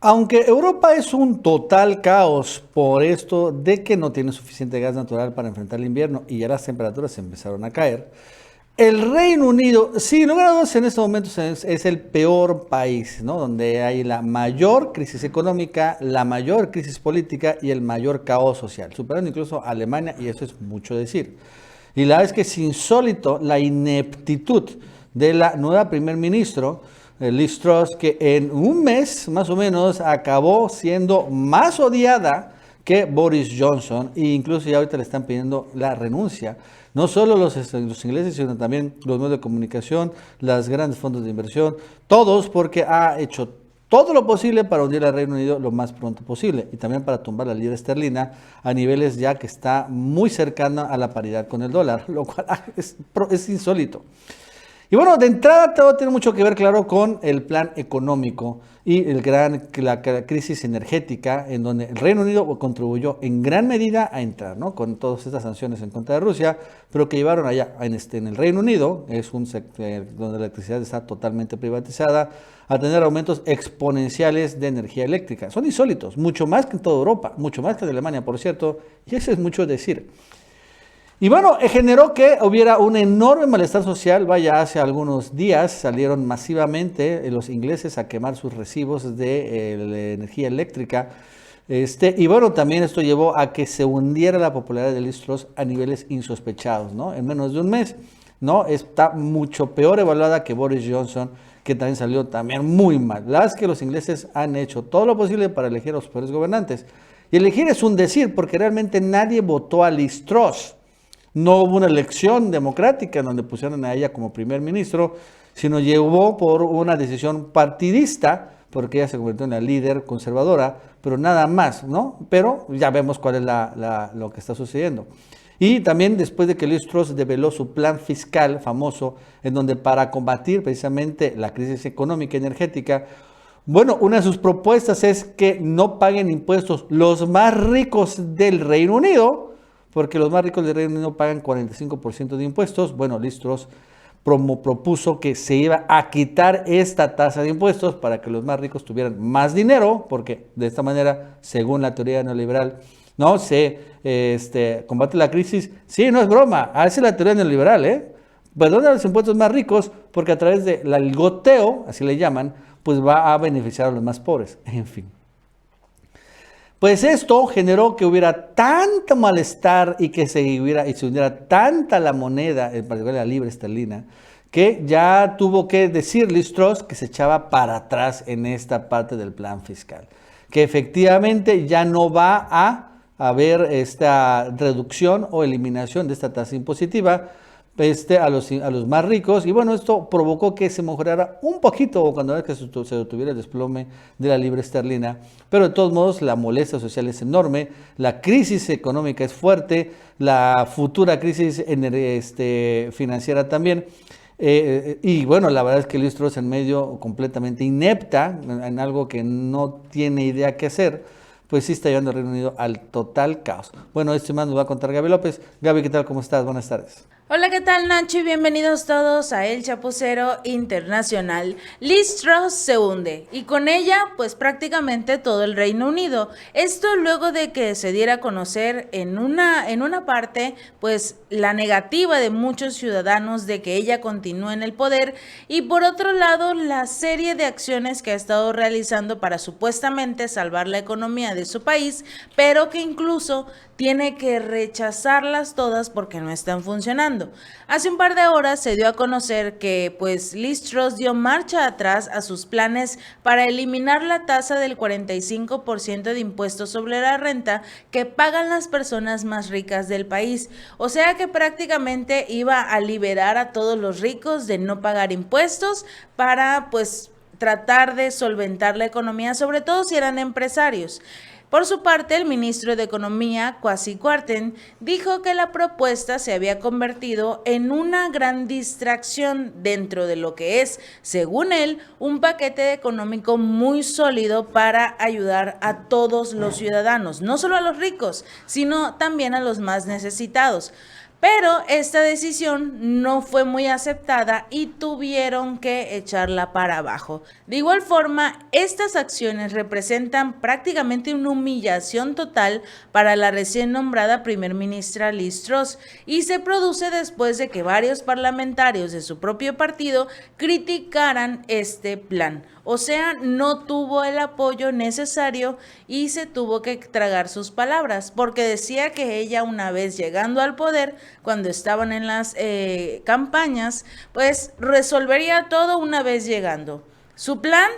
Aunque Europa es un total caos por esto de que no tiene suficiente gas natural para enfrentar el invierno y ya las temperaturas empezaron a caer, el Reino Unido, sin lugar a dudas, en estos momentos es el peor país, ¿no? Donde hay la mayor crisis económica, la mayor crisis política y el mayor caos social, superando incluso a Alemania, y eso es mucho decir. Y la verdad es que es insólito la ineptitud de la nueva primer ministro, Liz Truss, que en un mes más o menos acabó siendo más odiada que Boris Johnson, e incluso ya ahorita le están pidiendo la renuncia. No solo los ingleses, sino también los medios de comunicación, los grandes fondos de inversión, todos, porque ha hecho todo lo posible para hundir al Reino Unido lo más pronto posible y también para tumbar la libra esterlina a niveles ya que está muy cercana a la paridad con el dólar, lo cual es insólito. Y bueno, de entrada todo tiene mucho que ver, claro, con el plan económico y la crisis energética, en donde el Reino Unido contribuyó en gran medida a entrar, ¿no? Con todas estas sanciones en contra de Rusia, pero que llevaron allá en el Reino Unido, es un sector donde la electricidad está totalmente privatizada, a tener aumentos exponenciales de energía eléctrica. Son insólitos, mucho más que en toda Europa, mucho más que en Alemania, por cierto, y eso es mucho decir. Y bueno, generó que hubiera un enorme malestar social. Vaya, hace algunos días salieron masivamente los ingleses a quemar sus recibos de energía eléctrica. Y bueno, también esto llevó a que se hundiera la popularidad de Liz Truss a niveles insospechados, ¿no? En menos de un mes, ¿no? Está mucho peor evaluada que Boris Johnson, que también salió también muy mal. La verdad es que los ingleses han hecho todo lo posible para elegir a los peores gobernantes. Y elegir es un decir, porque realmente nadie votó a Liz Truss. No hubo una elección democrática en donde pusieron a ella como primer ministro, sino llegó por una decisión partidista, porque ella se convirtió en la líder conservadora, pero nada más, ¿no? Pero ya vemos cuál es lo que está sucediendo. Y también después de que Liz Truss develó su plan fiscal famoso, en donde para combatir precisamente la crisis económica y energética, bueno, una de sus propuestas es que no paguen impuestos los más ricos del Reino Unido, porque los más ricos del Reino Unido pagan 45% de impuestos. Bueno, Liz Truss propuso que se iba a quitar esta tasa de impuestos para que los más ricos tuvieran más dinero, porque de esta manera, según la teoría neoliberal, no se combate la crisis. Sí, no es broma, esa es la teoría neoliberal, Perdona los impuestos más ricos, porque a través del goteo, así le llaman, pues va a beneficiar a los más pobres. En fin. Pues esto generó que hubiera tanto malestar y que se hundiera tanta la moneda, en particular la libra esterlina, que ya tuvo que decir Liz Truss que se echaba para atrás en esta parte del plan fiscal, que efectivamente ya no va a haber esta reducción o eliminación de esta tasa impositiva a los más ricos. Y bueno, esto provocó que se mejorara un poquito cuando se detuviera el desplome de la libra esterlina, pero de todos modos la molestia social es enorme, la crisis económica es fuerte, la futura crisis financiera también. Y bueno, la verdad es que Liz Truss en medio completamente inepta, en algo que no tiene idea qué hacer, pues sí está llevando al Reino Unido al total caos. Bueno, esto más nos va a contar Gaby López. Gaby, ¿qué tal? ¿Cómo estás? Buenas tardes. Hola, ¿qué tal, Nacho? Y bienvenidos todos a El Chapucero Internacional. Liz Truss se hunde y con ella pues prácticamente todo el Reino Unido. Esto luego de que se diera a conocer en una parte pues la negativa de muchos ciudadanos de que ella continúe en el poder, y por otro lado la serie de acciones que ha estado realizando para supuestamente salvar la economía de su país, pero que incluso tiene que rechazarlas todas porque no están funcionando. Hace un par de horas se dio a conocer que pues Liz Truss dio marcha atrás a sus planes para eliminar la tasa del 45% de impuestos sobre la renta que pagan las personas más ricas del país. O sea que prácticamente iba a liberar a todos los ricos de no pagar impuestos para pues tratar de solventar la economía, sobre todo si eran empresarios. Por su parte, el ministro de Economía, Kwasi Kwarteng, dijo que la propuesta se había convertido en una gran distracción dentro de lo que es, según él, un paquete económico muy sólido para ayudar a todos los ciudadanos, no solo a los ricos, sino también a los más necesitados. Pero esta decisión no fue muy aceptada y tuvieron que echarla para abajo. De igual forma, estas acciones representan prácticamente una humillación total para la recién nombrada primer ministra Liz Truss y se produce después de que varios parlamentarios de su propio partido criticaran este plan. O sea, no tuvo el apoyo necesario y se tuvo que tragar sus palabras, porque decía que ella, una vez llegando al poder, cuando estaban en las campañas, pues resolvería todo una vez llegando. Su plan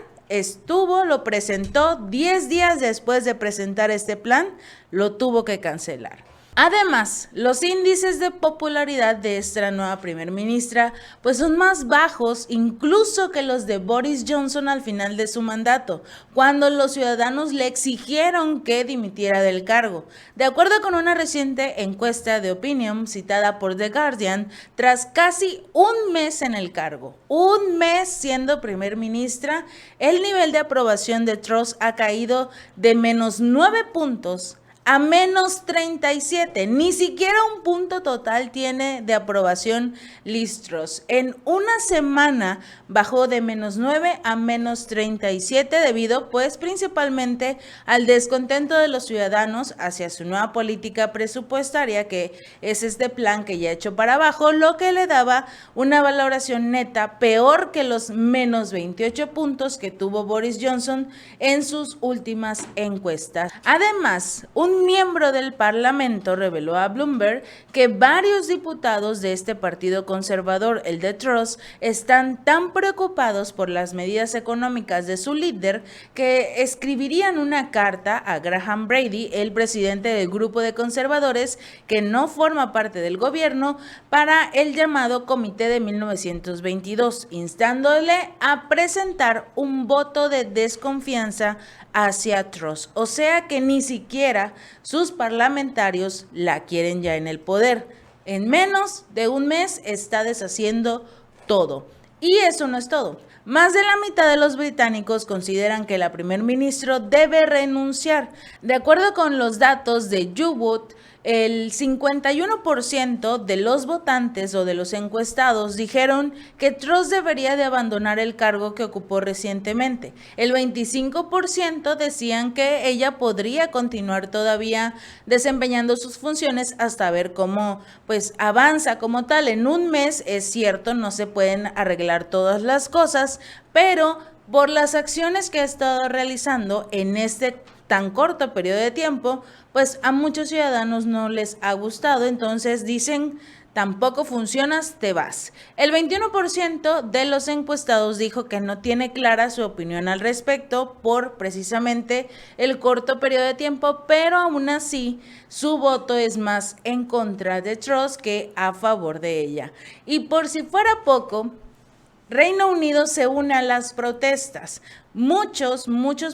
lo presentó 10 días después de presentar este plan, lo tuvo que cancelar. Además, los índices de popularidad de esta nueva primer ministra pues son más bajos incluso que los de Boris Johnson al final de su mandato, cuando los ciudadanos le exigieron que dimitiera del cargo. De acuerdo con una reciente encuesta de opinión citada por The Guardian, tras casi un mes en el cargo, un mes siendo primer ministra, el nivel de aprobación de Truss ha caído de -9 puntos a -37, ni siquiera un punto total tiene de aprobación Liz Truss. En una semana bajó de -9 a -37 debido pues principalmente al descontento de los ciudadanos hacia su nueva política presupuestaria, que es este plan que ya echó para abajo, lo que le daba una valoración neta peor que los -28 puntos que tuvo Boris Johnson en sus últimas encuestas. Además, un miembro del Parlamento reveló a Bloomberg que varios diputados de este partido conservador, el de Truss, están tan preocupados por las medidas económicas de su líder que escribirían una carta a Graham Brady, el presidente del grupo de conservadores que no forma parte del gobierno, para el llamado Comité de 1922, instándole a presentar un voto de desconfianza hacia Truss. O sea que ni siquiera sus parlamentarios la quieren ya en el poder. En menos de un mes está deshaciendo todo. Y eso no es todo. Más de la mitad de los británicos consideran que la primer ministro debe renunciar. De acuerdo con los datos de YouGov, el 51% de los votantes o de los encuestados dijeron que Truss debería de abandonar el cargo que ocupó recientemente. El 25% decían que ella podría continuar todavía desempeñando sus funciones hasta ver cómo pues avanza como tal. En un mes, es cierto, no se pueden arreglar todas las cosas, pero por las acciones que ha estado realizando en este tan corto periodo de tiempo, pues a muchos ciudadanos no les ha gustado, entonces dicen, tampoco funcionas, te vas. El 21% de los encuestados dijo que no tiene clara su opinión al respecto por precisamente el corto periodo de tiempo, pero aún así su voto es más en contra de Truss que a favor de ella. Y por si fuera poco, Reino Unido se une a las protestas. Muchos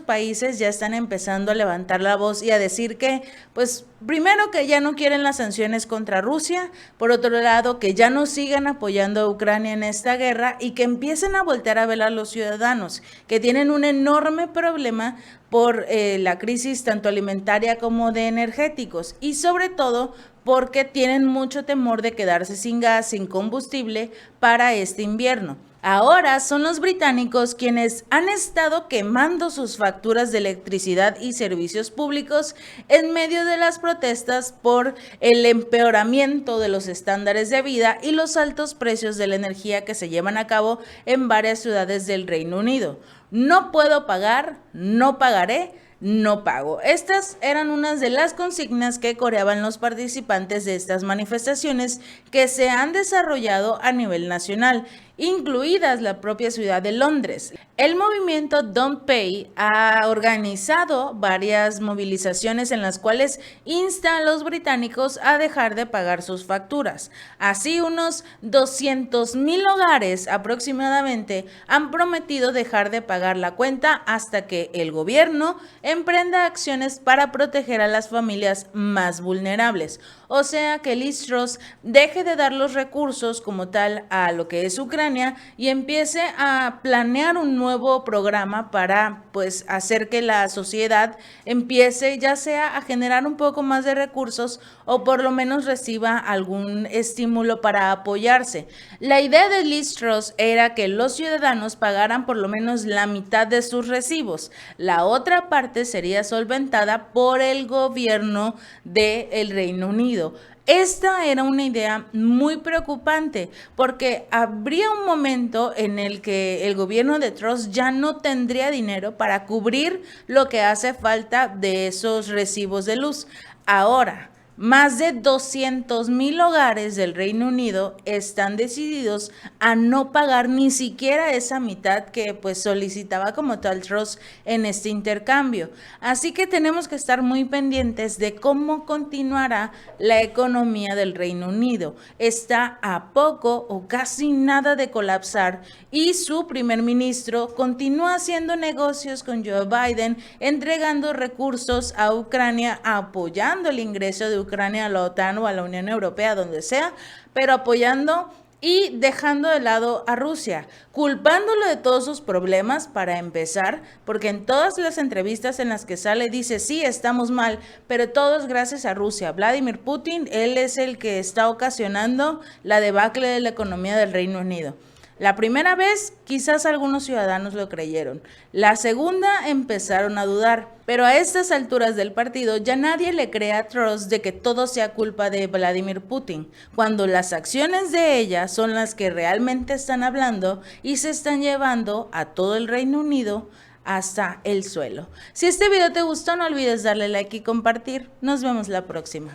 países ya están empezando a levantar la voz y a decir que, pues, primero que ya no quieren las sanciones contra Rusia, por otro lado que ya no sigan apoyando a Ucrania en esta guerra y que empiecen a voltear a ver a los ciudadanos, que tienen un enorme problema por la crisis tanto alimentaria como de energéticos y sobre todo porque tienen mucho temor de quedarse sin gas, sin combustible para este invierno. Ahora son los británicos quienes han estado quemando sus facturas de electricidad y servicios públicos en medio de las protestas por el empeoramiento de los estándares de vida y los altos precios de la energía que se llevan a cabo en varias ciudades del Reino Unido. No puedo pagar, no pagaré, no pago. Estas eran unas de las consignas que coreaban los participantes de estas manifestaciones que se han desarrollado a nivel nacional, incluidas la propia ciudad de Londres. El movimiento Don't Pay ha organizado varias movilizaciones en las cuales insta a los británicos a dejar de pagar sus facturas. Así, unos 200,000 hogares aproximadamente han prometido dejar de pagar la cuenta hasta que el gobierno emprenda acciones para proteger a las familias más vulnerables. O sea, que Liz Truss deje de dar los recursos como tal a lo que es Ucrania Ucrania y empiece a planear un nuevo programa para pues hacer que la sociedad empiece ya sea a generar un poco más de recursos o por lo menos reciba algún estímulo para apoyarse. La idea de Liz Truss era que los ciudadanos pagaran por lo menos la mitad de sus recibos. La otra parte sería solventada por el gobierno del Reino Unido. Esta era una idea muy preocupante porque habría un momento en el que el gobierno de Truss ya no tendría dinero para cubrir lo que hace falta de esos recibos de luz. Ahora, más de 200,000 hogares del Reino Unido están decididos a no pagar ni siquiera esa mitad que pues solicitaba como tal Truss en este intercambio. Así que tenemos que estar muy pendientes de cómo continuará la economía del Reino Unido. Está a poco o casi nada de colapsar y su primer ministro continúa haciendo negocios con Joe Biden, entregando recursos a Ucrania, apoyando el ingreso de Ucrania a la OTAN o a la Unión Europea, donde sea, pero apoyando y dejando de lado a Rusia, culpándolo de todos sus problemas para empezar, porque en todas las entrevistas en las que sale dice, sí, estamos mal, pero todo es gracias a Rusia. Vladimir Putin, él es el que está ocasionando la debacle de la economía del Reino Unido. La primera vez, quizás algunos ciudadanos lo creyeron. La segunda, empezaron a dudar. Pero a estas alturas del partido, ya nadie le cree a Truss de que todo sea culpa de Vladimir Putin, cuando las acciones de ella son las que realmente están hablando y se están llevando a todo el Reino Unido hasta el suelo. Si este video te gustó, no olvides darle like y compartir. Nos vemos la próxima.